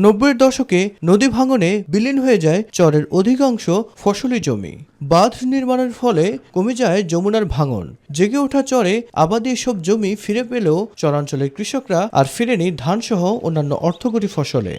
90-এর দশকে নদী ভাঙনে বিলীন হয়ে যায় চরের অধিকাংশ ফসলি জমি। বাঁধ নির্মাণের ফলে কমে যায় যমুনার ভাঙন। জেগে ওঠা চরে আবাদি এসব জমি ফিরে পেলেও চরাঞ্চলের কৃষকরা আর ফিরেনি ধানসহ অন্যান্য অর্থকরী ফসলে।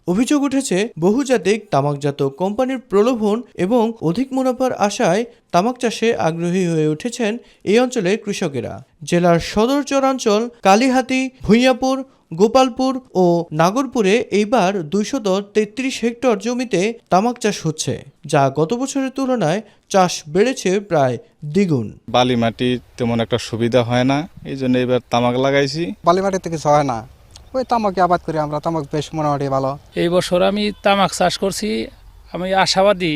অভিযোগ উঠেছে বহুজাতিক তামাকজাত কোম্পানির প্রলোভন এবং অধিক মুনাফার আশায় তামাক চাষে আগ্রহী হয়ে উঠেছেন এই অঞ্চলের কৃষকেরা। জেলার সদর চরাঞ্চল কালিহাতী, ভূঁইয়াপুর, গোপালপুর ও নাগরপুরে এইবার 233 হেক্টর জমিতে তামাক চাষ হচ্ছে, যা গত বছরের তুলনায় চাষ বেড়েছে প্রায় দ্বিগুণ। বালি মাটি তেমন একটা সুবিধা হয় না, এই জন্য এবার তামাক লাগাইছি। বালি মাটিতে কিছু হয় না, ওই তামাকে আবাদ করি আমরা। তামাক বেশ মোটামুটি ভালো। এই বছর আমি তামাক চাষ করছি, আমি আশাবাদী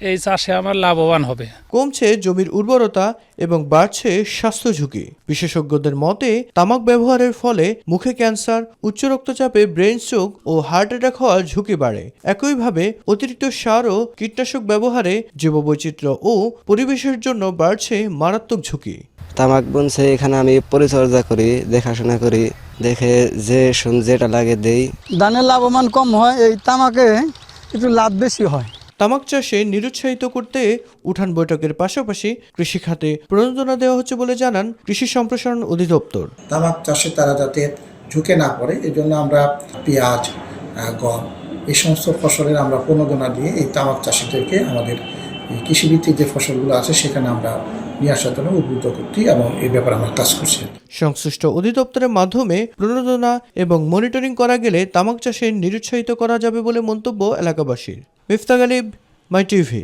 এই চাষে আমার লাভবান হবে। কমছে জমির উর্বরতা এবং বাড়ছে স্বাস্থ্য ঝুঁকি। বিশেষজ্ঞদের মতে তামাক ব্যবহারের ফলে মুখে ক্যান্সার, উচ্চ রক্তচাপে ব্রেন স্ট্রোক ও হার্ট অ্যাটাক হওয়ার ঝুঁকি বাড়ে। একইভাবে অতিরিক্ত সার ও কীটনাশক ব্যবহারে জীববৈচিত্র্য ও পরিবেশের জন্য বাড়ছে মারাত্মক ঝুঁকি। তামাক বুনছে এখানে আমি পরিচর্যা করি, দেখাশোনা করি, দেখে যেটা লাগে দেই। ধানের লাভবান কম হয়, এই তামাকে একটু লাভ বেশি হয়। তামাক চাষে নিরুৎসাহিত করতে উঠান বৈঠকের পাশাপাশি কৃষি খাতে প্রণোদনা দেওয়া হচ্ছে বলে জানান কৃষি সম্প্রসারণ অধিদপ্তর। তামাক চাষে তারা যাতে ঝুঁকে না পড়ে, এজন্য আমরা পেঁয়াজ, গম এই সমস্ত ফসলের আমরা প্রণোদনা দিয়ে এই তামাক চাষিদেরকে আমাদের কৃষিভিত্তিক যে ফসলগুলো আছে সেখানে আমরা নিয়ে আসার জন্য উদ্বুদ্ধ করছি এবং এই ব্যাপারে আমরা কাজ করছি। সংশ্লিষ্ট অধিদপ্তরের মাধ্যমে প্রণোদনা এবং মনিটরিং করা গেলে তামাক চাষে নিরুৎসাহিত করা যাবে বলে মন্তব্য এলাকাবাসীর। মিফতা গালিব, মাই টিভি।